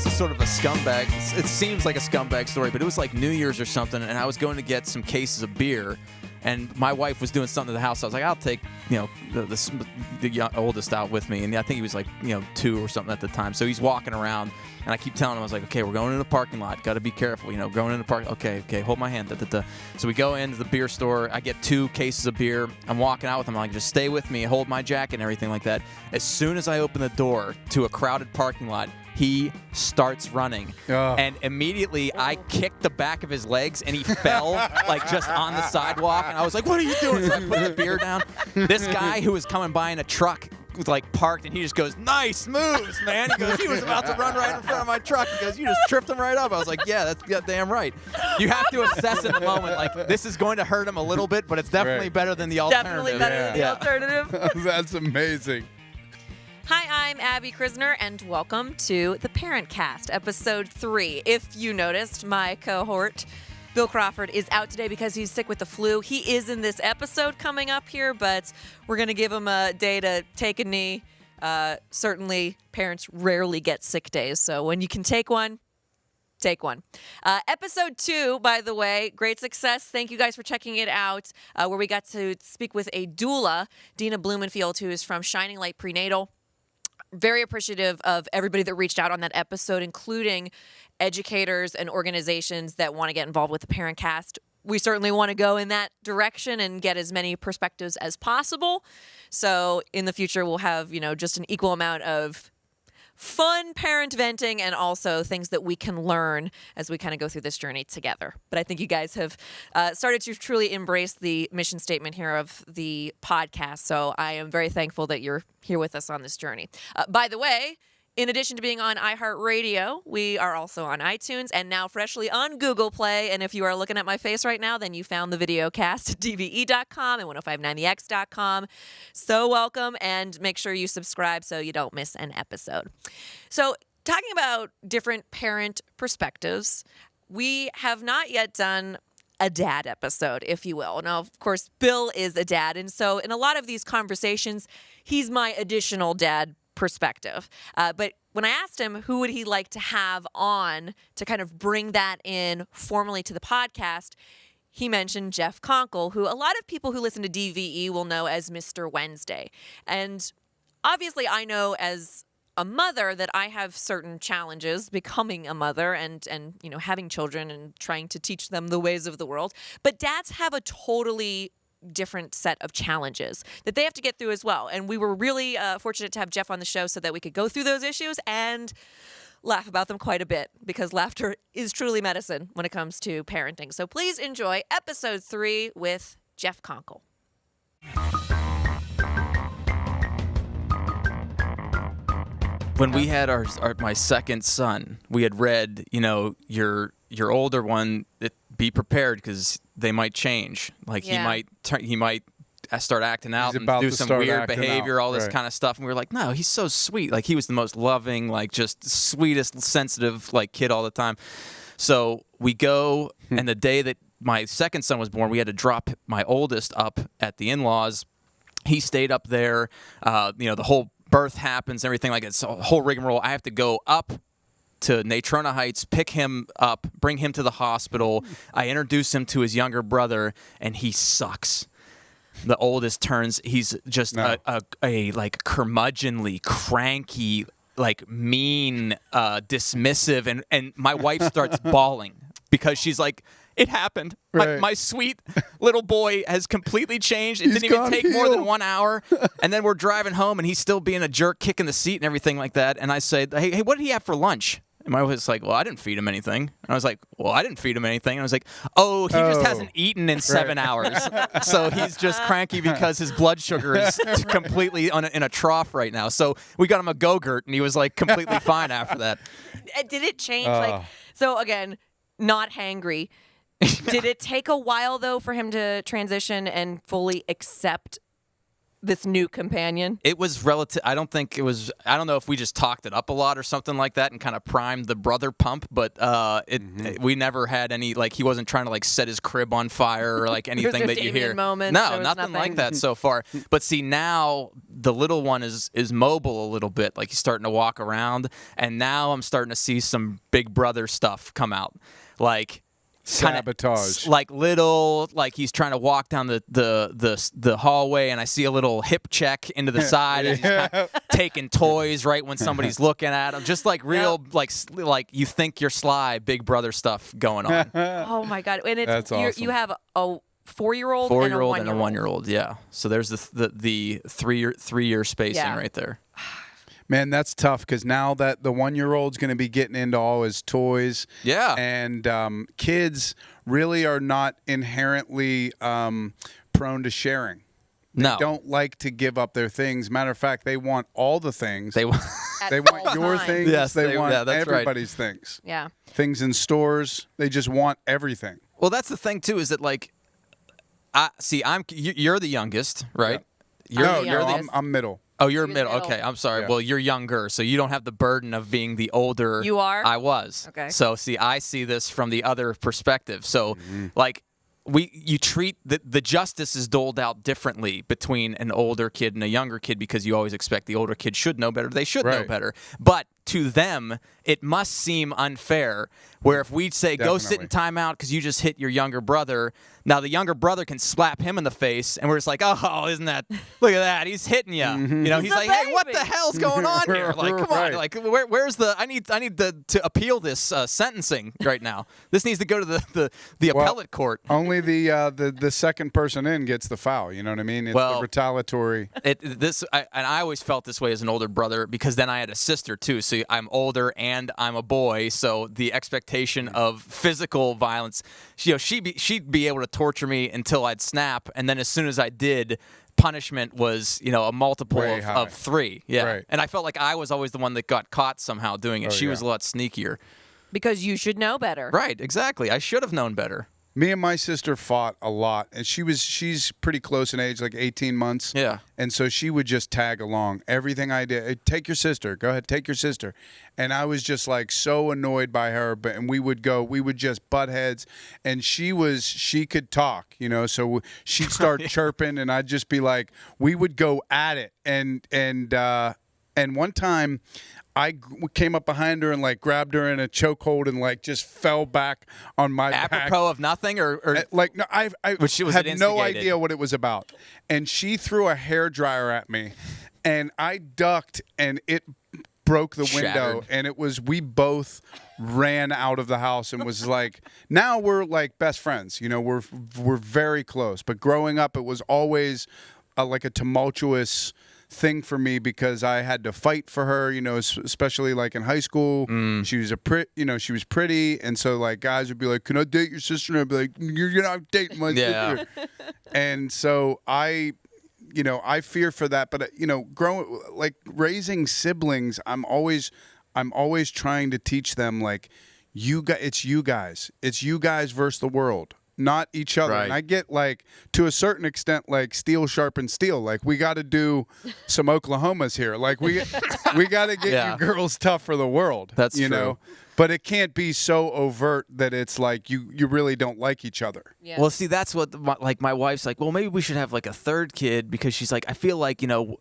this is sort of a scumbag. It seems like a scumbag story, but it was like New Year's or something, and I was going to get some cases of beer, and my wife was doing something to the house. So I was like, I'll take, the oldest out with me, and I think he was like, 2 or something at the time. So he's walking around, and I keep telling him, I was like, okay, we're going in the parking lot. Got to be careful, going in the park. Okay, hold my hand. So we go into the beer store. I get 2 cases of beer. I'm walking out with him. I'm like, just stay with me, hold my jacket and everything like that. As soon as I open the door to a crowded parking lot, he starts running. Oh. And immediately I kicked the back of his legs and he fell like just on the sidewalk. And I was like, what are you doing? So I put the beer down. This guy who was coming by in a truck was like parked and he just goes, nice moves, man. He goes, he was about to run right in front of my truck. He goes, you just tripped him right up. I was like, yeah, that's goddamn right. You have to assess in the moment, like, this is going to hurt him a little bit, but it's definitely better than the alternative. Definitely better than the alternative. That's amazing. Hi, I'm Abby Krisner, and welcome to the Parentcast, episode 3. If you noticed, my cohort, Bill Crawford, is out today because he's sick with the flu. He is in this episode coming up here, but we're going to give him a day to take a knee. Certainly, parents rarely get sick days, so when you can take one, take one. Episode 2, by the way, great success. Thank you guys for checking it out, where we got to speak with a doula, Dina Blumenfield, who is from Shining Light Prenatal. Very appreciative of everybody that reached out on that episode, including educators and organizations that want to get involved with the Parentcast. We certainly want to go in that direction and get as many perspectives as possible. So in the future, we'll have, just an equal amount of fun parent venting and also things that we can learn as we kind of go through this journey together. But I think you guys have started to truly embrace the mission statement here of the podcast. So I am very thankful that you're here with us on this journey. By the way, in addition to being on iHeartRadio, we are also on iTunes and now freshly on Google Play. And if you are looking at my face right now, then you found the video cast at dve.com and 1059thex.com. So welcome, and make sure you subscribe so you don't miss an episode. So talking about different parent perspectives, we have not yet done a dad episode, if you will. Now, of course, Bill is a dad. And so in a lot of these conversations, he's my additional dad perspective. But when I asked him who would he like to have on to kind of bring that in formally to the podcast, he mentioned Jeff Konkle, who a lot of people who listen to DVE will know as Mr. Wednesday. And obviously I know as a mother that I have certain challenges becoming a mother and having children and trying to teach them the ways of the world. But dads have a totally different set of challenges that they have to get through as well. And we were really fortunate to have Jeff on the show so that we could go through those issues and laugh about them quite a bit, because laughter is truly medicine when it comes to parenting. So please enjoy episode 3 with Jeff Konkle. When we had my second son, we had read, your older one, be prepared because they might change. Like he might start acting out and do some weird behavior, all this kind of stuff. And we were like, no, he's so sweet. Like he was the most loving, like just sweetest, sensitive, like kid all the time. So we go, and the day that my second son was born, we had to drop my oldest up at the in-laws. He stayed up there. The whole birth happens, everything like it's a whole rigmarole. I have to go up to Natrona Heights, pick him up, bring him to the hospital. I introduce him to his younger brother, and he sucks. The oldest he's just a like curmudgeonly, cranky, like mean, dismissive, and my wife starts bawling because she's like, it happened. Right. My sweet little boy has completely changed. It didn't even take more than 1 hour. And then we're driving home, and he's still being a jerk, kicking the seat and everything like that. And I say, hey, what did he have for lunch? And my wife was like, well, I didn't feed him anything. And I was like, well, I didn't feed him anything. And I was like, he just hasn't eaten in 7 hours. So he's just cranky because his blood sugar is completely in a trough right now. So we got him a Go-Gurt, and he was like completely fine after that. Did it change? So again, not hangry. Did it take a while, though, for him to transition and fully accept this new companion? It was relative. I don't think it was. I don't know if we just talked it up a lot or something like that and kind of primed the brother pump. But we never had any, like, he wasn't trying to like set his crib on fire or like anything that you hear. Moments, no, nothing like that so far. But see, now the little one is mobile a little bit. Like, he's starting to walk around, and now I'm starting to see some big brother stuff come out, like. Sabotage. Like little, like he's trying to walk down the hallway, and I see a little hip check into the side, and he's kind of taking toys right when somebody's looking at him. Just like real, like you think you're sly, big brother stuff going on. Oh my God! And it's That's awesome. You have a 4-year-old, and a 1-year-old. Yeah. So there's the 3-year spacing right there. Man, that's tough because now that the 1-year-old's going to be getting into all his toys. Yeah. And kids really are not inherently prone to sharing. They don't like to give up their things. Matter of fact, they want all the things. They want your things. Yes, they want that's everybody's things. Yeah. Things in stores. They just want everything. Well, that's the thing, too, is that, like, you're the youngest, right? Yeah. I'm middle. Oh, you're middle. Okay, I'm sorry. Yeah. Well, you're younger, so you don't have the burden of being the older. You are? I was. Okay. So, see, I see this from the other perspective. So, like, you treat the justice is doled out differently between an older kid and a younger kid because you always expect the older kid should know better. They should know better. But to them, it must seem unfair. Where if we say, go sit in timeout because you just hit your younger brother, now the younger brother can slap him in the face, and we're just like, oh, look at that, he's hitting you. You know, he's like, hey, what the hell's going on here? Like, come on, like, where's the? I need to appeal this sentencing right now. This needs to go to the appellate court. Only the second person in gets the foul. You know what I mean? It's the retaliatory. And I always felt this way as an older brother because then I had a sister too. So I'm older and I'm a boy, so the expectation of physical violence, you know, she'd be able to torture me until I'd snap, and then as soon as I did, punishment was, you know, a multiple of 3. Yeah. Right. And I felt like I was always the one that got caught somehow doing it. She was a lot sneakier. Because you should know better. Right, exactly. I should have known better. Me and my sister fought a lot, and she's pretty close in age, like 18 months. Yeah. And so she would just tag along. Everything I did, "Hey, take your sister. Go ahead, take your sister." And I was just like so annoyed by her, and we would just butt heads, and she could talk, you know, so she'd start chirping, and I'd just be like, we would go at it. And one time I came up behind her and like grabbed her in a chokehold and like just fell back on my back. Apropos of nothing, or like no, I had no instigated. idea what it was about, and she threw a hairdryer at me, and I ducked, and it broke the window, and we both ran out of the house and was like, now we're like best friends, you know, we're very close, but growing up it was always like a tumultuous thing for me because I had to fight for her, you know, especially like in high school. She was she was pretty, and so like guys would be like, "Can I date your sister?" And I'd be like, "You're not dating my sister." And so I fear for that, but you know, raising siblings, I'm always trying to teach them like, it's you guys versus the world, not each other. Right. And I get like to a certain extent like steel sharpens steel. Like we got to do some Oklahomas here. Like we got to get you girls tough for the world. That's you true. know. But it can't be so overt that it's like you really don't like each other. Yeah. Well, see, that's what my wife's like, well, maybe we should have like a third kid because she's like, I feel like, you know,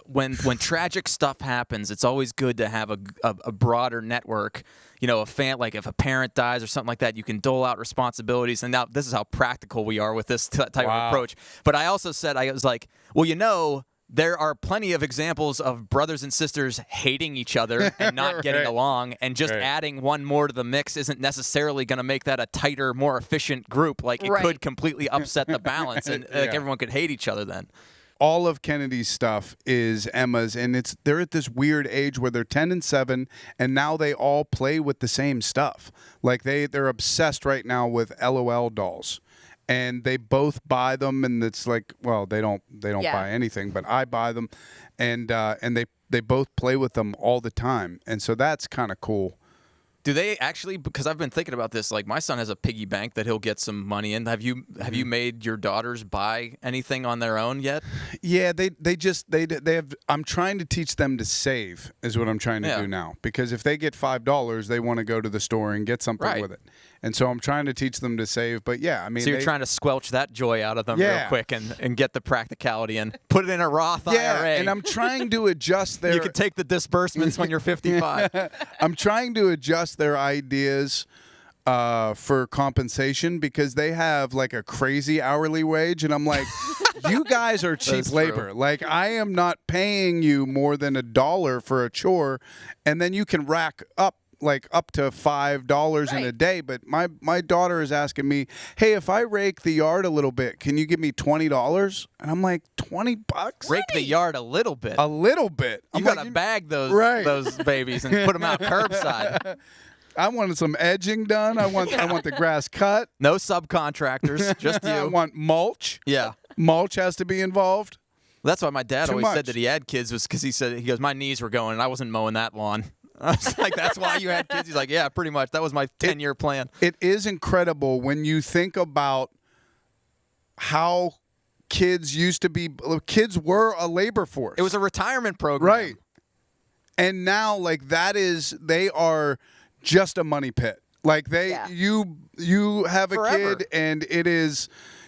when tragic stuff happens, it's always good to have a broader network. You know, like if a parent dies or something like that, you can dole out responsibilities. And now this is how practical we are with this type of approach. But I also said, I was like, well, you know, there are plenty of examples of brothers and sisters hating each other and not getting along, and just adding one more to the mix isn't necessarily going to make that a tighter, more efficient group. Like it could completely upset the balance, and like everyone could hate each other then. All of Kennedy's stuff is Emma's, and they're at this weird age where they're 10 and 7, and now they all play with the same stuff. Like they're obsessed right now with LOL dolls. And they both buy them, and it's like, well, they don't buy anything, but I buy them, and they both play with them all the time, and so that's kind of cool. Do they actually? Because I've been thinking about this. Like, my son has a piggy bank that he'll get some money in. Have you made your daughters buy anything on their own yet? Yeah, they have. I'm trying to teach them to save. Is what I'm trying to do now. Because if they get $5, they want to go to the store and get something with it. And so I'm trying to teach them to save. But yeah, I mean, so you're trying to squelch that joy out of them real quick and get the practicality and put it in a Roth IRA. Yeah, and I'm trying to adjust their. You can take the disbursements when you're 55. I'm trying to adjust their ideas for compensation because they have like a crazy hourly wage, and I'm like, you guys are cheap labor. Like, I am not paying you more than $1 for a chore, and then you can rack up to $5 in a day. But my daughter is asking me, hey, if I rake the yard a little bit, can you give me $20? And I'm like, $20? Rake the yard a little bit. A little bit. You gotta bag those babies and put them out curbside. I wanted some edging done. I want the grass cut. No subcontractors, just you. I want mulch. Yeah. Mulch has to be involved. That's why my dad always said much. that he had kids, was because he goes, my knees were going and I wasn't mowing that lawn. I was like, that's why you had kids? He's like, yeah, pretty much. That was my 10-year plan. It is incredible when you think about how kids used to be. Kids were a labor force. It was a retirement program. Right. And now, like, they are just a money pit. Like, you have a Forever. kid, and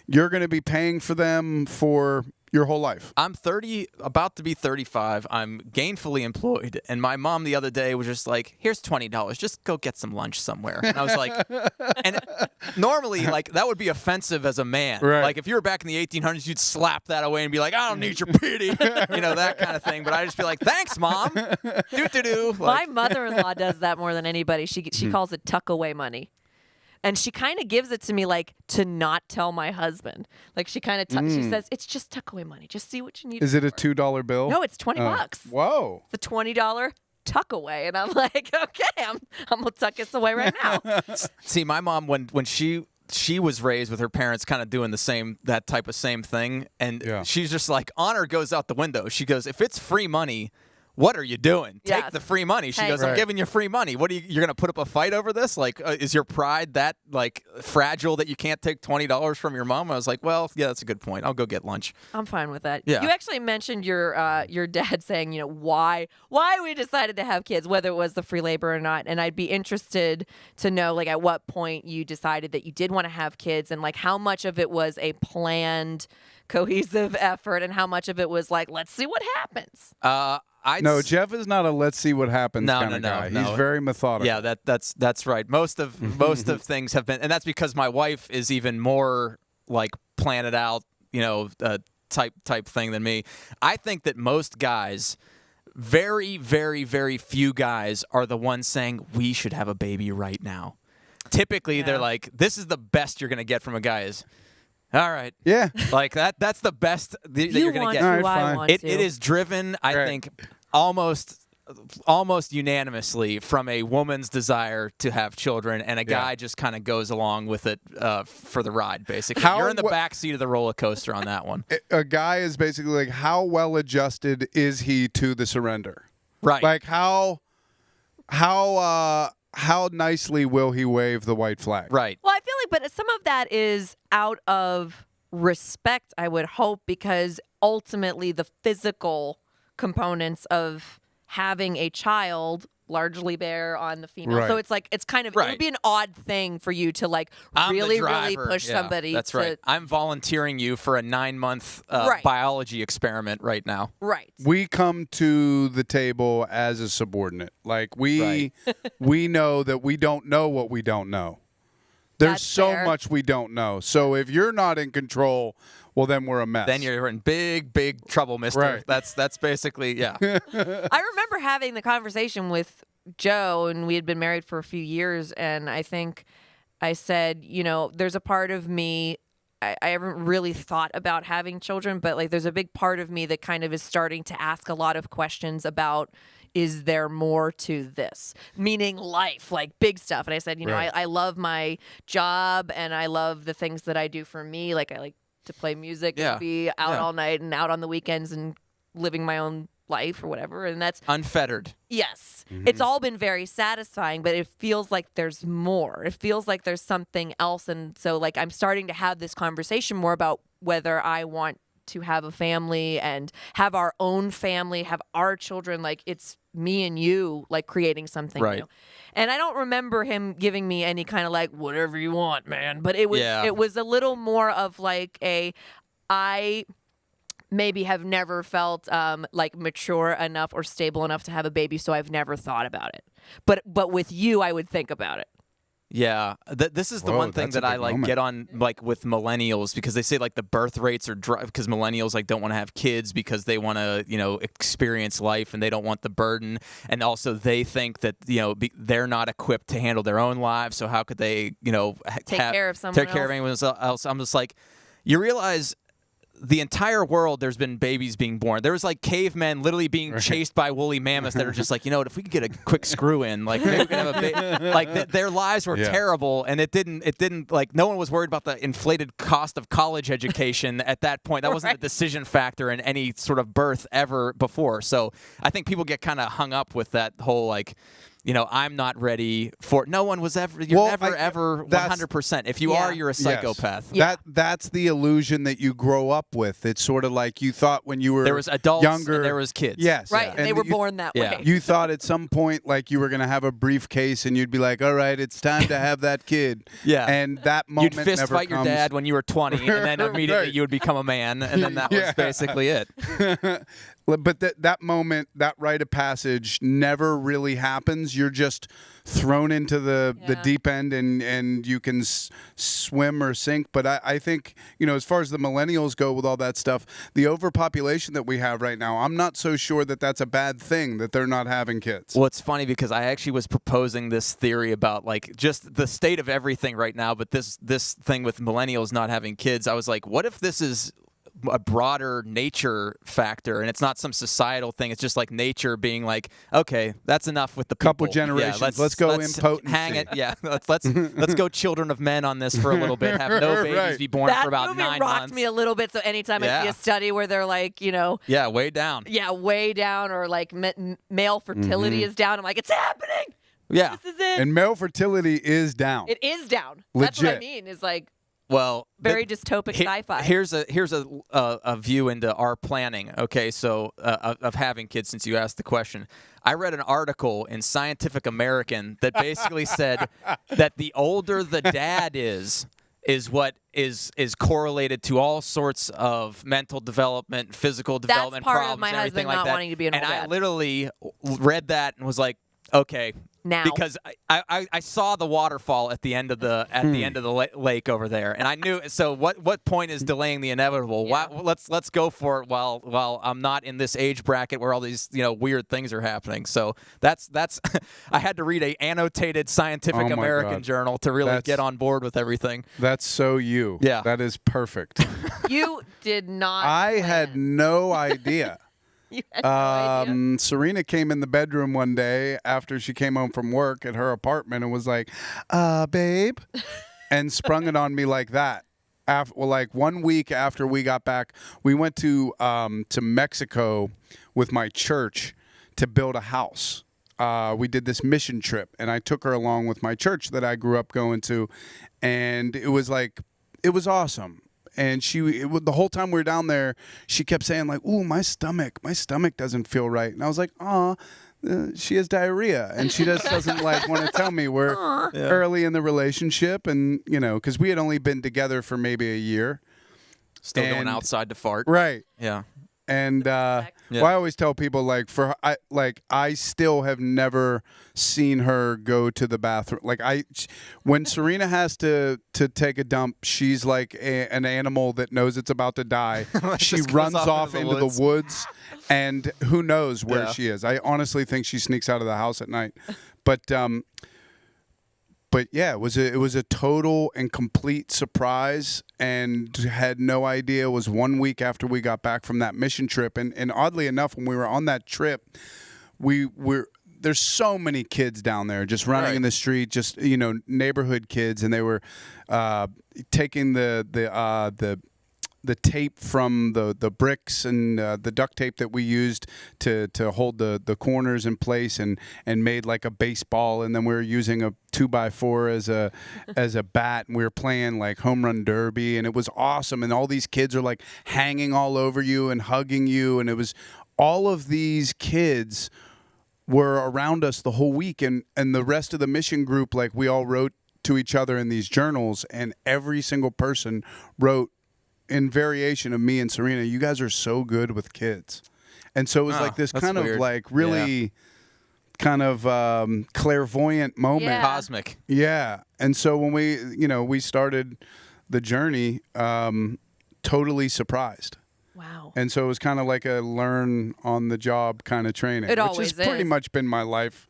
you're going to be paying for them for your whole life. I'm 30, about to be 35. I'm gainfully employed. And my mom the other day was just like, here's $20. Just go get some lunch somewhere. And I was like, and normally, like, that would be offensive as a man. Right. Like, if you were back in the 1800s, you'd slap that away and be like, I don't need your pity. That kind of thing. But I just be like, thanks, Mom. Do. My mother-in-law does that more than anybody. She calls it tuck away money. And she kind of gives it to me, like, to not tell my husband. Like, she kind of she says, it's just tuck away money. Just see what you need. Is it a $2 bill? No, it's $20. Whoa. It's a $20 tuck away. And I'm like, okay, I'm going to tuck this away right now. See, my mom, when she was raised with her parents kind of doing that type of same thing. And she's just like, honor goes out the window. She goes, if it's free money, what are you doing? Take the free money. She goes, I'm giving you free money. What you're going to put up a fight over this? Like, is your pride that, like, fragile that you can't take $20 from your mom? I was like, well, yeah, that's a good point. I'll go get lunch. I'm fine with that. Yeah. You actually mentioned your dad saying, why we decided to have kids, whether it was the free labor or not. And I'd be interested to know, like, at what point you decided that you did want to have kids, and, like, how much of it was a planned, cohesive effort and how much of it was like, let's see what happens. No, Jeff is not a let's see what happens kind of guy. No. He's very methodical. Yeah, that's right. Most of things have been, and that's because my wife is even more like planned out, type thing than me. I think that most guys, very, very, very few guys are the ones saying we should have a baby right now. Typically, they're like, this is the best you're going to get from a guy is, all right. Yeah. Like that's the best that you're going to get. All right, fine. It is driven, I think, almost unanimously from a woman's desire to have children, and a guy just kind of goes along with it for the ride, basically. You're in the back seat of the roller coaster on that one. A guy is basically like, how well adjusted is he to the surrender? Right. Like, how nicely will he wave the white flag? Right. Well, I feel like, but some of that is out of respect, I would hope, because ultimately the physical components of having a child largely bear on the female. Right. So it's like, it's kind of, it would be an odd thing for you to, like, really push somebody. That's right. I'm volunteering you for a 9-month biology experiment right now. Right. We come to the table as a subordinate. Like, we know that we don't know what we don't know. There's That's so fair. much we don't know. So if you're not in control, well, then we're a mess. Then you're in big, big trouble, mister. Right. That's basically, I remember having the conversation with Joe, and we had been married for a few years, and I think I said, there's a part of me, I haven't really thought about having children, but, like, there's a big part of me that kind of is starting to ask a lot of questions about, is there more to this? Meaning life, like big stuff. And I said, I love my job, and I love the things that I do for me. Like, I like to play music and be out all night and out on the weekends and living my own life or whatever. And that's unfettered. yes. It's all been very satisfying, but it feels like there's more. It feels like there's something else. And so like I'm starting to have this conversation more about whether I want to have a family and have our own family, have our children. Like it's me and you, like creating something Right. new. And I don't remember him giving me any kind of like whatever you want, man. But it was a little more of like I maybe have never felt like mature enough or stable enough to have a baby, so I've never thought about it. But with you, I would think about it. Yeah, this is the one thing that I like get on like with millennials, because they say like the birth rates are because millennials like don't want to have kids because they want to experience life and they don't want the burden, and also they think that they're not equipped to handle their own lives, so how could they take care of someone take care of anyone else? I'm just like, you realize the entire world, there's been babies being born. There was like cavemen literally being chased by woolly mammoths that are just like, if we could get a quick screw in, like maybe we could have a baby. Like their lives were terrible, and it didn't like no one was worried about the inflated cost of college education at that point. That wasn't a decision factor in any sort of birth ever before. So I think people get kind of hung up with that whole like, I'm not ready for. No one was ever. You're ever 100%. If you are, you're a psychopath. Yes. That's the illusion that you grow up with. It's sort of like you thought when you were there was adults younger, and there was kids. Yes, right. And they were born that way. You thought at some point like you were going to have a briefcase and you'd be like, all right, it's time to have that kid. And that moment you'd fist never fight comes. your dad when you were 20, and then immediately you would become a man, and then that was basically it. But that moment, that rite of passage never really happens. You're just thrown into the deep end, and you can swim or sink. But I think, as far as the millennials go with all that stuff, the overpopulation that we have right now, I'm not so sure that that's a bad thing, that they're not having kids. Well, it's funny because I actually was proposing this theory about like just the state of everything right now, but this thing with millennials not having kids, I was like, what if this is a broader nature factor, and it's not some societal thing? It's just like nature being like, okay, that's enough with the people. Couple generations. Let's go impotency. Hang it. Yeah, let's go children of men on this for a little bit. Have no babies be born for about 9 months. That movie rocked me a little bit. So anytime I see a study where they're like, way down. Yeah, way down, or like male fertility is down, I'm like, it's happening. Yeah, this is it. And male fertility is down. It is down. Legit. That's what I mean. Is like. Well, very dystopic sci-fi. Here's a view into our planning. Okay, so of having kids. Since you asked the question, I read an article in Scientific American that basically said that the older the dad is what is correlated to all sorts of mental development, physical development problems, of my and everything husband like not that. wanting to be an and old I dad. literally read that and was like, okay. Now. Because I saw the waterfall at the end of the lake over there, and I knew. So what point is delaying the inevitable? Yeah. Let's go for it while I'm not in this age bracket where all these weird things are happening. So that's I had to read a annotated Scientific American journal to really get on board with everything. That's so you. Yeah, that is perfect. You did not. I had no idea. You had no idea. Serena came in the bedroom one day after she came home from work at her apartment and was like, babe, and sprung it on me like that. Like 1 week after we got back, we went to Mexico with my church to build a house. We did this mission trip, and I took her along with my church that I grew up going to, and it was awesome. And the whole time we were down there, she kept saying like, "Ooh, my stomach doesn't feel right." And I was like, "Aw, she has diarrhea," and she just doesn't like want to tell me. We're early in the relationship, and because we had only been together for maybe a year. Still going outside to fart. Right. Yeah. And well, I always tell people like I still have never seen her go to the bathroom. Like when Serena has to take a dump, she's like an animal that knows it's about to die. She runs off into the woods, and who knows where she is. I honestly think she sneaks out of the house at night. But yeah, it was a total and complete surprise, and had no idea. It was 1 week after we got back from that mission trip, and oddly enough, when we were on that trip, there's so many kids down there just running in the street, just neighborhood kids, and they were taking the the tape from the bricks and the duct tape that we used to hold the corners in place and made like a baseball, and then we were using a 2x4 as a bat, and we were playing like home run derby, and it was awesome. And all these kids are like hanging all over you and hugging you, and it was all of these kids were around us the whole week, and the rest of the mission group, like we all wrote to each other in these journals, and every single person wrote in variation of me and Serena, you guys are so good with kids. And so it was like this kind weird. of like really kind of clairvoyant moment. Yeah. Cosmic. Yeah. And so when we started the journey, totally surprised. Wow. And so it was kind of like a learn on the job kind of training, It which always has pretty is. much been my life.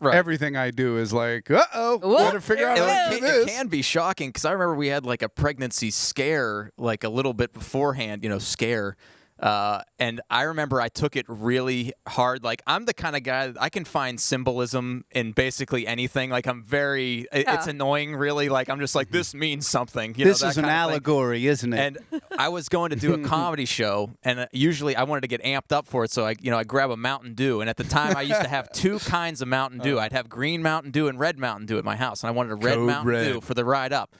Right. Everything I do is like, Whoop, gotta figure out here how we to go. do It this. can be shocking because I remember we had like a pregnancy scare like a little bit beforehand, scare. And I remember I took it really hard. Like, I'm the kind of guy that I can find symbolism in basically anything. Like, I'm very, it's annoying, really. Like, I'm just like, this means something. This that is an kind of thing. allegory, isn't it? And I was going to do a comedy show, and usually I wanted to get amped up for it, so I grab a Mountain Dew. And at the time, I used to have two kinds of Mountain Dew. I'd have green Mountain Dew and red Mountain Dew at my house, and I wanted a red Code Mountain red. Dew for the ride up.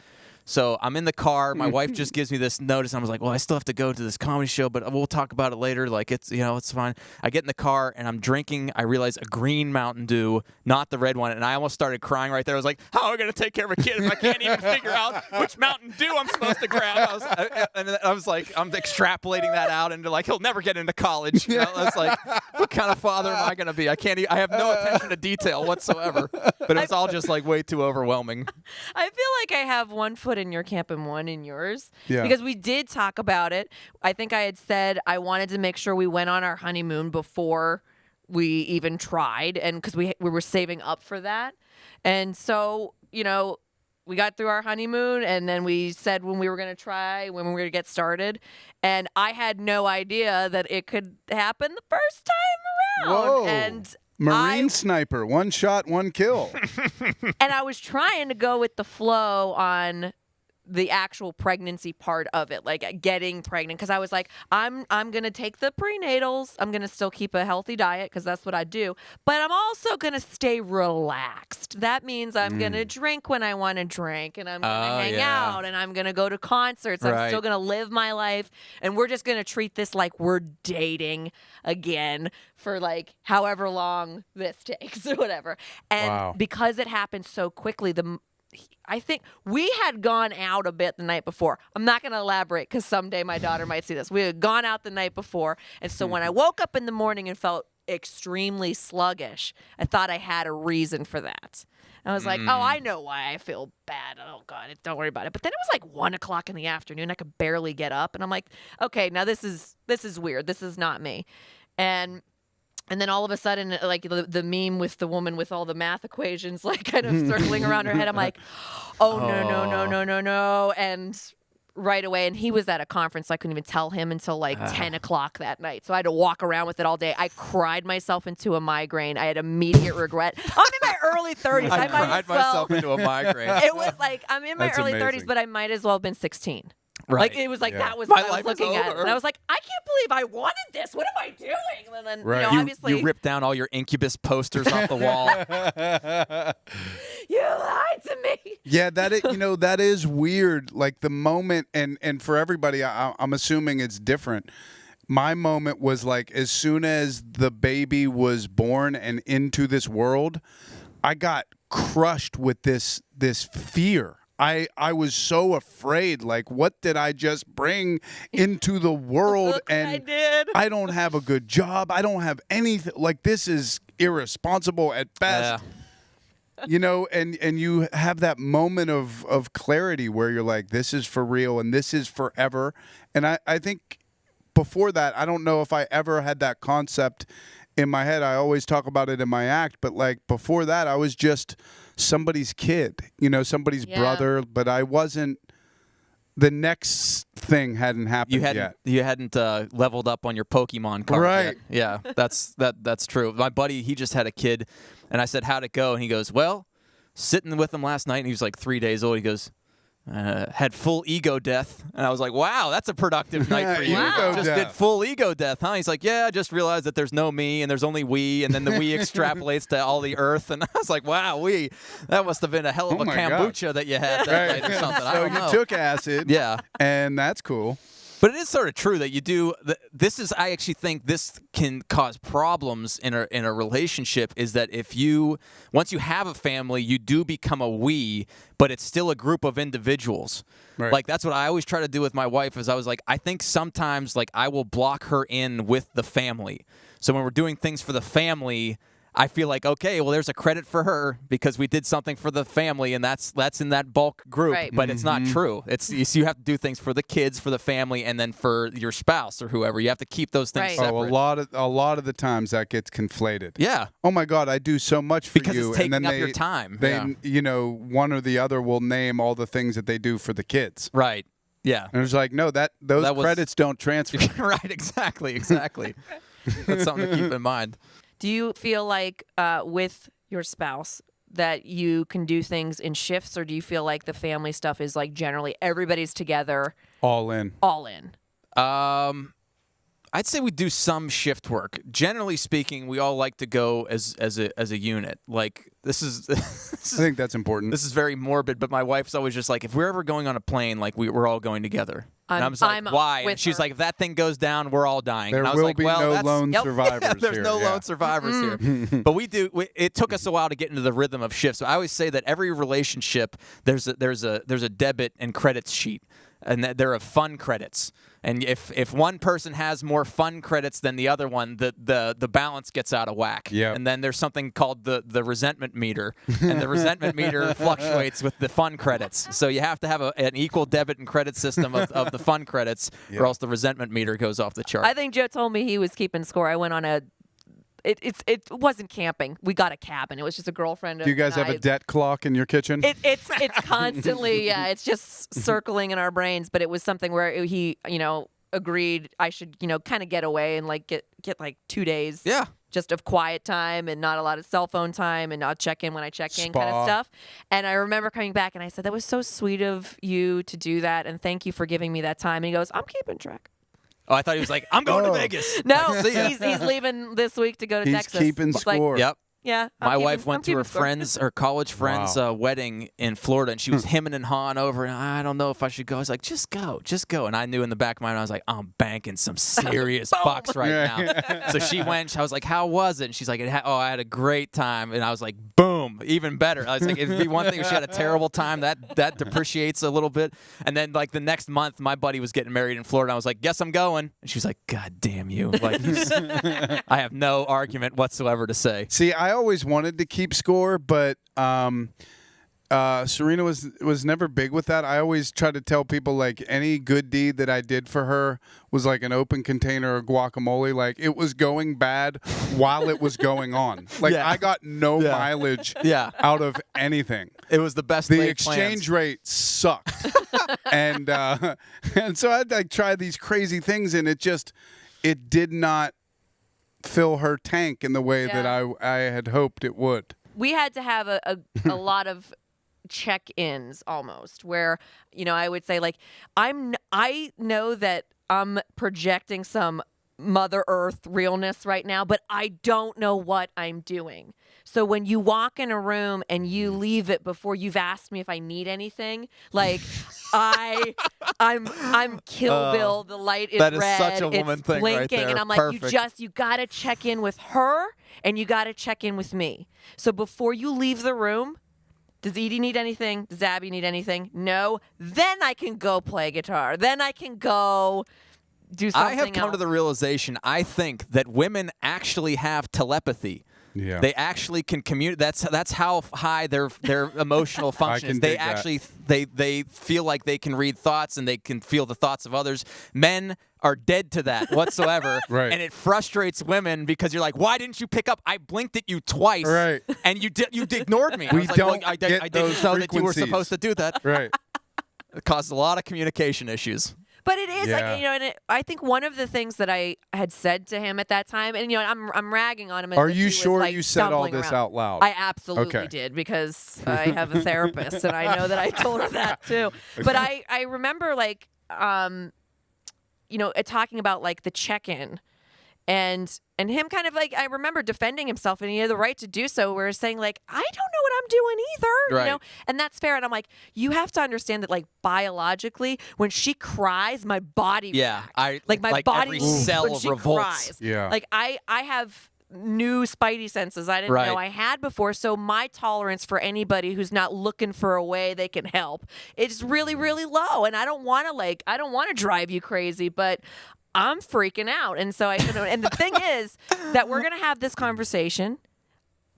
So I'm in the car. My wife just gives me this notice. And I was like, well, I still have to go to this comedy show, but we'll talk about it later. Like, it's fine. I get in the car, and I'm drinking. I realize a green Mountain Dew, not the red one. And I almost started crying right there. I was like, how am I going to take care of a kid if I can't even figure out which Mountain Dew I'm supposed to grab? I was like, I'm extrapolating that out into, like, he'll never get into college. I was like, what kind of father am I going to be? I have no attention to detail whatsoever. But it was all just, like, way too overwhelming. I feel like I have one foot in your camp and one in yours. Yeah. Because we did talk about it. I think I had said I wanted to make sure we went on our honeymoon before we even tried, and because we were saving up for that. And so, we got through our honeymoon, and then we said when we were going to try, when we were going to get started. And I had no idea that it could happen the first time around. Whoa. And Marine sniper, one shot, one kill. And I was trying to go with the flow on the actual pregnancy part of it, like getting pregnant, because I was like, I'm going to take the prenatals. I'm going to still keep a healthy diet because that's what I do. But I'm also going to stay relaxed. That means I'm going to drink when I want to drink, and I'm going to hang out, and I'm going to go to concerts. I'm still going to live my life, and we're just going to treat this like we're dating again for like however long this takes or whatever. And because it happened so quickly, I think we had gone out a bit the night before. I'm not going to elaborate because someday my daughter might see this. We had gone out the night before. And so when I woke up in the morning and felt extremely sluggish, I thought I had a reason for that. I was like, oh, I know why I feel bad. Oh, God, don't worry about it. But then it was like 1 o'clock in the afternoon. I could barely get up. And I'm like, okay, now this is weird. This is not me. And then all of a sudden, like the meme with the woman with all the math equations, like kind of circling around her head, I'm like, oh, no. And right away, and he was at a conference, so I couldn't even tell him until like 10 o'clock that night. So I had to walk around with it all day. I cried myself into a migraine. I had immediate regret. I'm in my early 30s. I cried myself into a migraine. It was like, I'm in my That's early amazing. 30s, but I might as well have been 16. Right. Like, it was like, that was My what I was life is looking at. over. And I was like, I can't believe I wanted this. What am I doing? And then, Right. obviously. You ripped down all your Incubus posters off the wall. You lied to me. Yeah, that is weird. Like the moment, and for everybody, I'm assuming it's different. My moment was like as soon as the baby was born and into this world, I got crushed with this fear. I was so afraid. Like, what did I just bring into the world? Look what and I did. I don't have a good job. I don't have anything. Like, this is irresponsible at best. And you have that moment of clarity where you're like, this is for real and this is forever. And I think before that, I don't know if I ever had that concept in my head. I always talk about it in my act, but like before that, I was just somebody's kid, somebody's brother, but I wasn't. The next thing hadn't happened yet. You hadn't leveled up on your Pokemon card Right. yet. Yeah, that's true. My buddy, he just had a kid, and I said, how'd it go? And he goes, well, sitting with him last night, and he was like 3 days old. He goes, Had full ego death, and I was like, "Wow, that's a productive night for you." Wow. Just did full ego death, huh? He's like, "Yeah, I just realized that there's no me and there's only we, and then the we extrapolates to all the Earth." And I was like, "Wow, that must have been a hell of a kombucha that you had that night or something." I don't know. You took acid, yeah, and that's cool. But it is sort of true that you do. I actually think this can cause problems in a relationship. Is that once you have a family, you do become a we, but it's still a group of individuals. Right. Like that's what I always try to do with my wife. Is I was like, I think sometimes like I will block her in with the family. So when we're doing things for the family, I feel like, okay, well, there's a credit for her because we did something for the family, and that's in that bulk group. Right. But it's not true. You have to do things for the kids, for the family, and then for your spouse or whoever. You have to keep those things separate. A lot of the times that gets conflated. Yeah. Oh my God, I do so much for because you, it's taking and then up your time. One or the other will name all the things that they do for the kids. Right. Yeah. And it's like, no, those credits don't transfer. Right. Exactly. That's something to keep in mind. Do you feel like with your spouse that you can do things in shifts, or do you feel like the family stuff is like generally everybody's together? All in. I'd say we do some shift work. Generally speaking, we all like to go as a unit. Like this is I think that's important. This is very morbid, but my wife's always just like, if we're ever going on a plane, like we're all going together. And I'm like, why? And she's like, if that thing goes down, we're all dying. There and I was will like, be no lone survivors There's here. no lone survivors here. But it took us a while to get into the rhythm of shifts. So I always say that every relationship, there's a debit and credits sheet. And there are fun credits. And if one person has more fun credits than the other one, the balance gets out of whack. Yep. And then there's something called the resentment meter. And the resentment meter fluctuates with the fun credits. So you have to have an equal debit and credit system of the fun credits, or else the resentment meter goes off the chart. I think Joe told me he was keeping score. I went on it wasn't camping. We got a cabin. It was just a girlfriend. Do you guys have a debt clock in your kitchen? It's constantly, it's just circling in our brains. But it was something where he, agreed I should, kind of get away and like get like 2 days. Yeah. Just of quiet time and not a lot of cell phone time, and not check in when I check in kind of stuff. And I remember coming back and I said, that was so sweet of you to do that. And thank you for giving me that time. And he goes, I'm keeping track. Oh, I thought he was like, I'm going to Vegas. No, he's leaving this week to go to Texas. He's keeping score. Yep. Yeah. My wife went to her college friend's wedding in Florida, and she was hemming and hawing over, and I don't know if I should go. I was like, just go. And I knew in the back of my mind, I was like, I'm banking some serious bucks right now. So she went. I was like, how was it? And she's like, I had a great time. And I was like, boom, even better. I was like, it'd be one thing if she had a terrible time. That depreciates a little bit. And then like the next month, my buddy was getting married in Florida. I was like, guess I'm going. And she's like, God damn you. Like, I have no argument whatsoever to say. See, I always wanted to keep score, but Serena was never big with that. I always try to tell people like any good deed that I did for her was like an open container of guacamole. Like it was going bad while it was going on. Like I got no mileage out of anything. It was the best. The exchange rate sucked, and so I'd like try these crazy things, and it did not fill her tank in the way that I had hoped it would. We had to have a lot of check-ins almost where, I would say like, I know that I'm projecting some Mother Earth realness right now, but I don't know what I'm doing. So when you walk in a room and you leave it before you've asked me if I need anything, like I'm Kill Bill. The light is red. That is such a woman it's thing blinking, right there. and I'm Perfect. like, you gotta check in with her and you gotta check in with me. So before you leave the room, does Edie need anything? Does Abby need anything? No. Then I can go play guitar. Then I can go do something I have come to the realization, I think, that women actually have telepathy. Yeah. They actually can communicate. That's how high their emotional function is. They actually they feel like they can read thoughts and they can feel the thoughts of others. Men are dead to that whatsoever. Right. And it frustrates women because you're like, why didn't you pick up? I blinked at you twice. Right. And you ignored me. I was like, don't I get didn't those know that you were frequencies. supposed to do that. Right. It caused a lot of communication issues. But it is Yeah. like, and I think one of the things that I had said to him at that time, and I'm ragging on him. As Are if you he was, sure like, you said all stumbling this around. out loud? I absolutely Okay. did, because I have a therapist, and I know that I told her that too. But I remember talking about like the check-in. And him kind of like, I remember defending himself, and he had the right to do so, where he's saying like, I don't know what I'm doing either, Right. and that's fair. And I'm like, you have to understand that like biologically, when she cries, my body Yeah, reacts. My body every leaps cell when she revolts. cries. Yeah. Like I have new spidey senses I didn't Right. know I had before, so my tolerance for anybody who's not looking for a way they can help is really, really low. And I don't want to drive you crazy, but I'm freaking out. And so and the thing is that we're going to have this conversation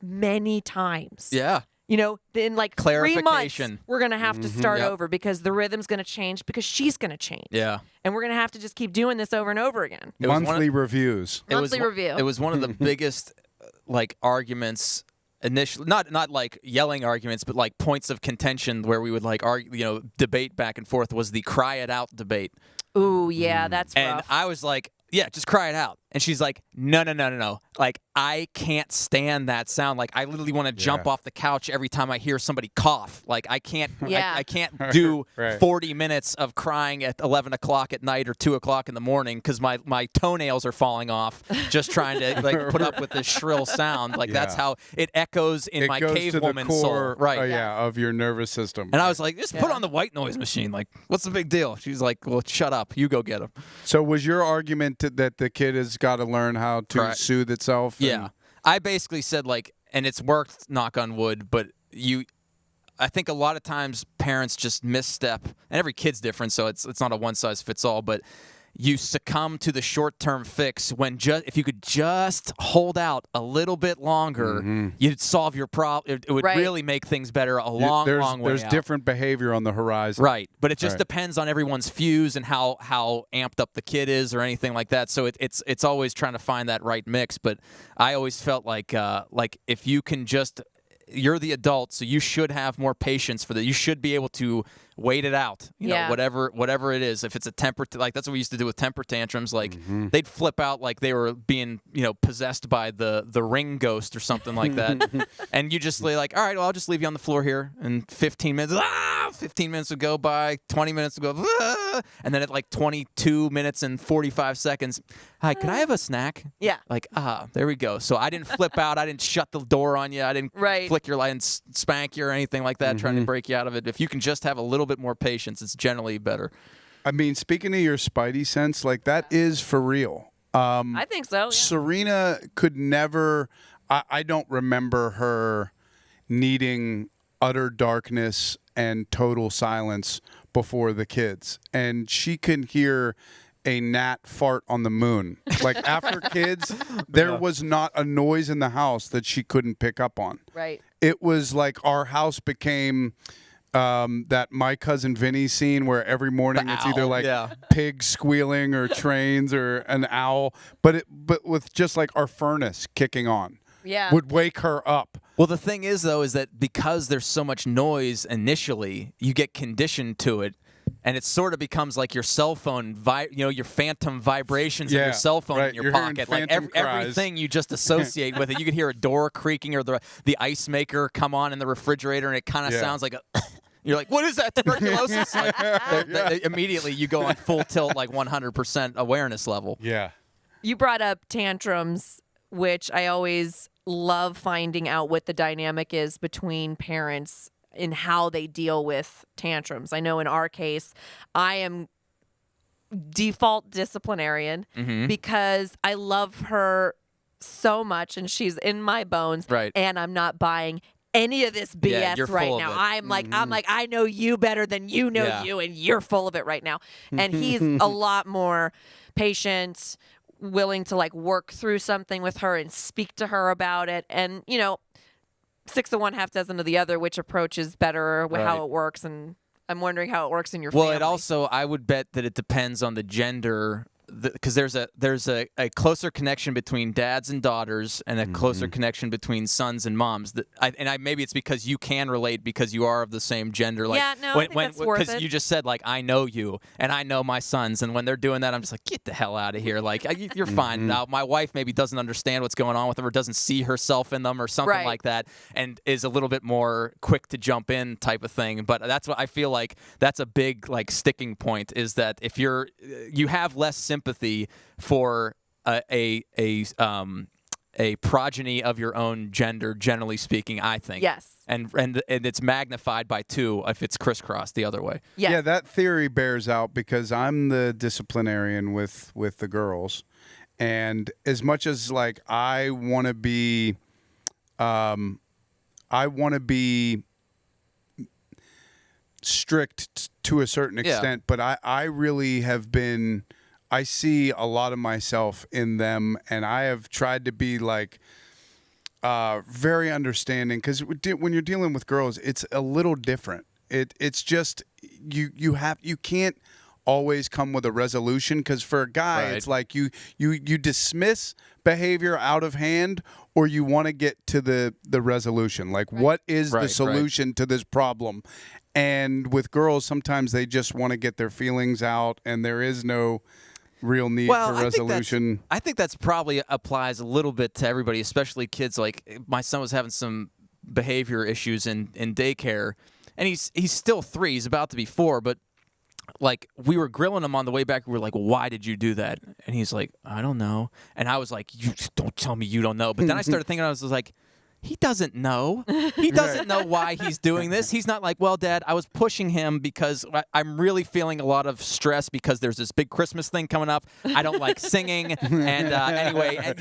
many times. Yeah. In like 3 months, Clarification. we're going to have to start Yep. over, because the rhythm's going to change, because she's going to change. Yeah. And we're going to have to just keep doing this over and over again. It was one of- Monthly reviews. Monthly review. It was one of the biggest arguments initially, not like yelling arguments, but like points of contention where we would like argue, debate back and forth, was the cry it out debate. Ooh, yeah, that's And rough. I was like, yeah, just cry it out. And she's like, no. Like, I can't stand that sound. Like, I literally want to jump off the couch every time I hear somebody cough. Like, I can't Yeah. I can't do Right. 40 minutes of crying at 11 o'clock at night or 2 o'clock in the morning because my toenails are falling off just trying to like put up with this shrill sound. Like, that's Yeah. how it echoes in It my goes to the cavewoman core, soul. Right. of your nervous system. And I was like, just put Yeah. on the white noise machine. Like, what's the big deal? She's like, well, shut up. You go get him. So was your argument that the kid has got to learn how to Correct. soothe itself? Yeah. I basically said, like, and it's worked, knock on wood, but I think a lot of times parents just misstep, and every kid's different, so it's not a one size fits all, but you succumb to the short-term fix when if you could just hold out a little bit longer, you'd solve your problem. It would Right. really make things better a long way There's out. different behavior on the horizon. Right, but it just Right. depends on everyone's fuse and how amped up the kid is or anything like that. So it's always trying to find that right mix. But I always felt like if you can just, you're the adult, so you should have more patience for that. You should be able to wait it out. You know, whatever it is. If it's a temper, like that's what we used to do with temper tantrums. Like they'd flip out like they were being possessed by the ring ghost or something like that. And you just like, all right, well, I'll just leave you on the floor here. And 15 minutes, 15 minutes would go by, 20 minutes would go, and then at like 22 minutes and 45 seconds, hi, could I have a snack? Yeah. Like, there we go. So I didn't flip out. I didn't shut the door on you. I didn't flick your light and spank you or anything like that, trying to break you out of it. If you can just have a little bit more patience, it's generally better. I mean, speaking of your spidey sense, like that is for real. I think so. Yeah. Serena could never, I don't remember her needing utter darkness and total silence before the kids. And she can hear a gnat fart on the moon. Like after kids, there was not a noise in the house that she couldn't pick up on. Right. It was like our house became that My Cousin Vinny scene where every morning it's either like pigs squealing or trains or an owl, but with just like our furnace kicking on. Yeah. Would wake her up. Well, the thing is, though, is that because there's so much noise initially, you get conditioned to it, and it sort of becomes like your cell phone, your phantom vibrations of your cell phone in your You're hearing pocket. Like phantom cries. everything you just associate with it. You could hear a door creaking or the ice maker come on in the refrigerator, and it kind of sounds like a... You're like, what is that? Tuberculosis? Like, immediately you go on full tilt, like 100% awareness level. Yeah. You brought up tantrums, which I always love finding out what the dynamic is between parents in how they deal with tantrums. I know in our case, I am default disciplinarian because I love her so much and she's in my bones. Right. And I'm not buying any of this BS right now. I'm like, I know you better than you know you, and you're full of it right now. And he's a lot more patient, willing to like work through something with her and speak to her about it. And 6 of one, half dozen of the other, which approach is better, how it works. And I'm wondering how it works in your family. Well, it also, I would bet that it depends on the gender because there's a closer connection between dads and daughters and a closer connection between sons and moms. Maybe it's because you can relate because you are of the same gender. Like, I think that's worth it. You just said, like, I know you and I know my sons, and when they're doing that, I'm just like, get the hell out of here. Like, you're fine. Now, my wife maybe doesn't understand what's going on with them or doesn't see herself in them or something like that, and is a little bit more quick to jump in type of thing. But that's what I feel like. That's a big like sticking point, is that if you have less sympathy for a progeny of your own gender, generally speaking, I think. Yes. And it's magnified by 2 if it's crisscrossed the other way. Yes. Yeah, that theory bears out because I'm the disciplinarian with the girls, and as much as like I want to be strict to a certain extent, but I really have been. I see a lot of myself in them, and I have tried to be like very understanding, because when you're dealing with girls, it's a little different. It's just you can't always come with a resolution, because for a guy, it's like you dismiss behavior out of hand, or you want to get to the resolution. Like, what is the solution to this problem? And with girls, sometimes they just want to get their feelings out, and there is no real need for resolution. I think that's probably applies a little bit to everybody, especially kids. Like, my son was having some behavior issues in daycare, and he's still 3. He's about to be 4, but like, we were grilling him on the way back. We were like, well, why did you do that? And he's like, I don't know. And I was like, you don't tell me you don't know. But then I started thinking, I was like, he doesn't know. He doesn't know why he's doing this. He's not like, well, Dad, I was pushing him because I'm really feeling a lot of stress because there's this big Christmas thing coming up. I don't like singing. And anyway,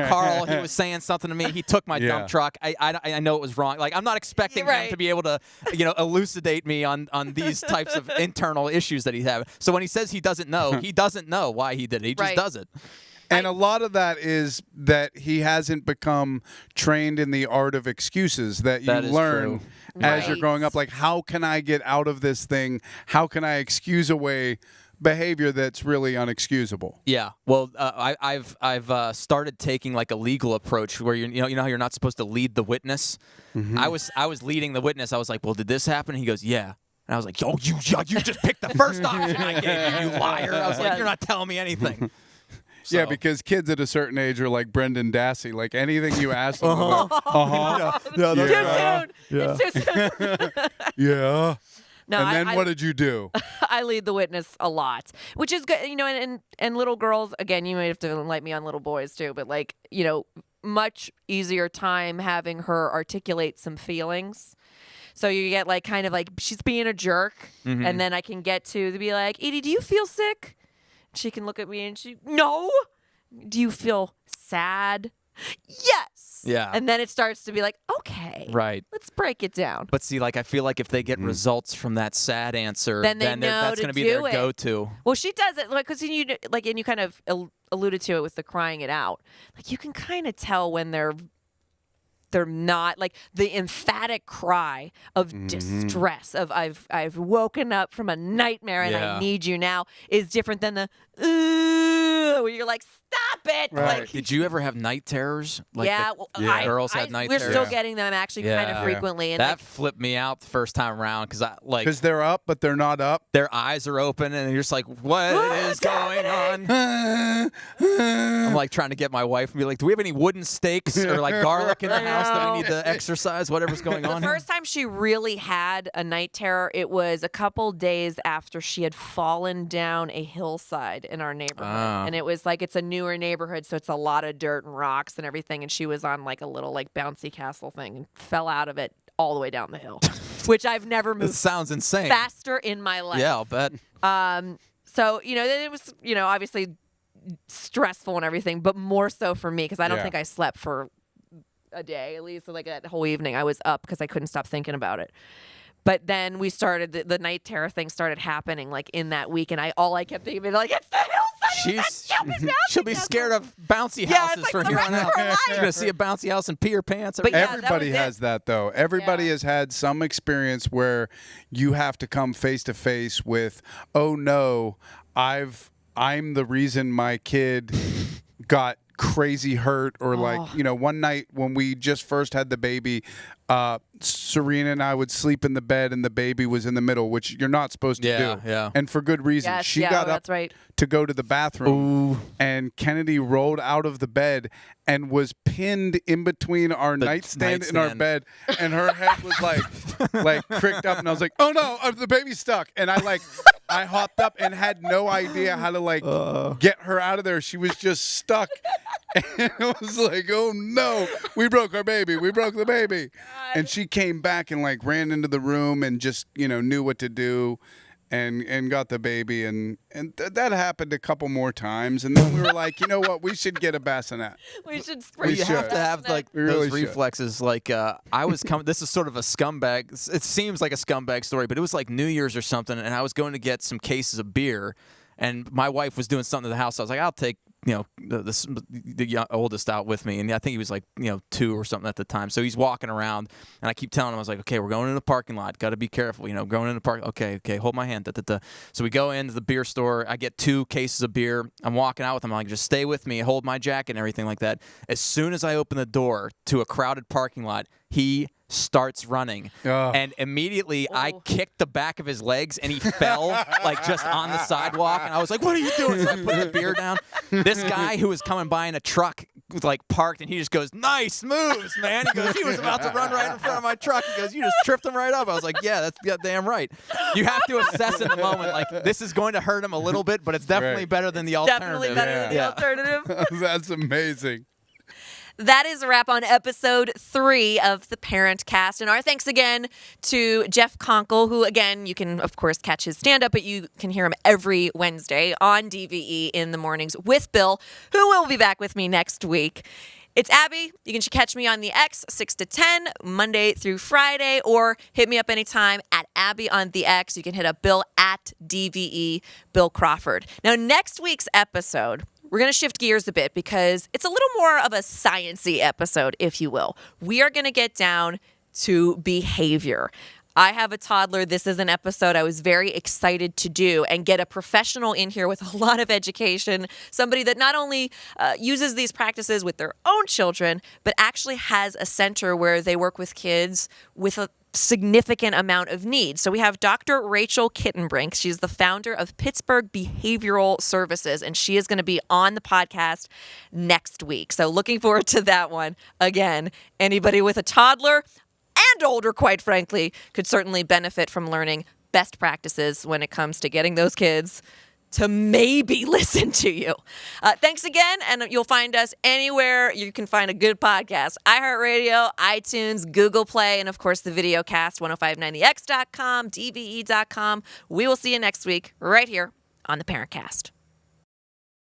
Carl, he was saying something to me. He took my dump truck. I know it was wrong. Like, I'm not expecting him to be able to, elucidate me on these types of internal issues that he's having. So when he says he doesn't know why he did it. He just does it. And a lot of that is that he hasn't become trained in the art of excuses that you learn as you're growing up. Like, how can I get out of this thing? How can I excuse away behavior that's really unexcusable? Yeah. Well, I've started taking like a legal approach where you know how you're not supposed to lead the witness. I was leading the witness. I was like, well, did this happen? And he goes, yeah. And I was like, yo, you just picked the first option I gave you, you liar. I was like, you're not telling me anything. So. Yeah, because kids at a certain age are like Brendan Dassey. Like, anything you ask them, It's too soon. Yeah. No, and then what did you do? I lead the witness a lot, which is good. And little girls, again, you might have to light me on little boys too, but like, much easier time having her articulate some feelings. So you get like kind of like she's being a jerk, and then I can get to be like, Edie, do you feel sick? She can look at me and no. Do you feel sad? Yes. Yeah. And then it starts to be like, okay, right. Let's break it down. But see, like, I feel like if they get results from that sad answer, then that's going to be their go-to. Well, she does it because and you kind of alluded to it with the crying it out. Like, you can kind of tell when they're not, like, the emphatic cry of distress of I've woken up from a nightmare and I need you now is different than the where you're like, stop it. Right. Like, did you ever have night terrors? Like girls had night we're terrors. still getting them actually kind of frequently. And that flipped me out the first time around because they're up but they're not up. Their eyes are open and you're just like, what is going on? I'm like trying to get my wife and be like, do we have any wooden stakes or like garlic in the house that we need to exercise? Whatever's going on. The first time she really had a night terror, it was a couple days after she had fallen down a hillside in our neighborhood. And it was like, it's a newer neighborhood, so it's a lot of dirt and rocks and everything. And she was on like a little like bouncy castle thing and fell out of it all the way down the hill, which I've never moved. This sounds insane. Faster in my life. Yeah, I'll bet. So, it was, obviously stressful and everything, but more so for me because I don't think I slept for a day, at least like that whole evening. I was up because I couldn't stop thinking about it. But then we started the night terror thing started happening like in that week, and all I kept thinking like, it's the hillside. She'll be scared of bouncy houses from here on out. She's gonna see a bouncy house and pee her pants. But everybody has that though. Everybody has had some experience where you have to come face to face with, oh no, I've I'm the reason my kid got crazy hurt, or one night when we just first had the baby, Serena and I would sleep in the bed and the baby was in the middle, which you're not supposed to do. Yeah. And for good reason. Yes, She got up to go to the bathroom, and Kennedy rolled out of the bed and was pinned in between our nightstand and our bed, and her head was like cricked up, and I was like, oh no, the baby's stuck. And I hopped up and had no idea how to get her out of there. She was just stuck. And it was like, oh no, we broke our baby. We broke the baby. And she came back and ran into the room and just, knew what to do and got the baby. And that happened a couple more times. And then we were like, you know what? We should get a bassinet. We should spray. You have to have those really reflexes. I was coming. This is sort of a scumbag. It seems like a scumbag story, but it was like New Year's or something, and I was going to get some cases of beer, and my wife was doing something to the house. I was like, I'll take the oldest out with me, and I think he was 2 or something at the time. So he's walking around, and I keep telling him, I was like, okay, we're going in the parking lot. Got to be careful, going in the park. Okay, hold my hand. So we go into the beer store. I get 2 cases of beer. I'm walking out with him. I'm like, just stay with me. Hold my jacket and everything like that. As soon as I open the door to a crowded parking lot, he starts running, and immediately I kicked the back of his legs, and he fell just on the sidewalk. And I was like, "What are you doing?" So I put the beer down. This guy who was coming by in a truck was parked, and he just goes, "Nice moves, man." He goes, "He was about to run right in front of my truck." He goes, "You just tripped him right up." I was like, "Yeah, that's goddamn right." You have to assess in the moment, this is going to hurt him a little bit, but it's definitely better than the alternative. Definitely better than the alternative. That's amazing. That is a wrap on episode 3 of the Parentcast. And our thanks again to Jeff Konkle, who, again, you can, of course, catch his stand-up, but you can hear him every Wednesday on DVE in the mornings with Bill, who will be back with me next week. It's Abby. You can catch me on the X 6 to 10, Monday through Friday, or hit me up anytime at Abby on the X. You can hit up Bill at DVE, Bill Crawford. Now, next week's episode, we're going to shift gears a bit because it's a little more of a science-y episode, if you will. We are going to get down to behavior. I have a toddler. This is an episode I was very excited to do and get a professional in here with a lot of education, somebody that not only uses these practices with their own children, but actually has a center where they work with kids with a significant amount of need. So we have Dr. Rachel Kittenbrink. She's the founder of Pittsburgh Behavioral Services, and she is going to be on the podcast next week. So looking forward to that one. Again, anybody with a toddler and older, quite frankly, could certainly benefit from learning best practices when it comes to getting those kids to maybe listen to you. Thanks again, and you'll find us anywhere you can find a good podcast. iHeartRadio, iTunes, Google Play, and of course the videocast, 1059thex.com, dve.com. We will see you next week right here on the Parentcast.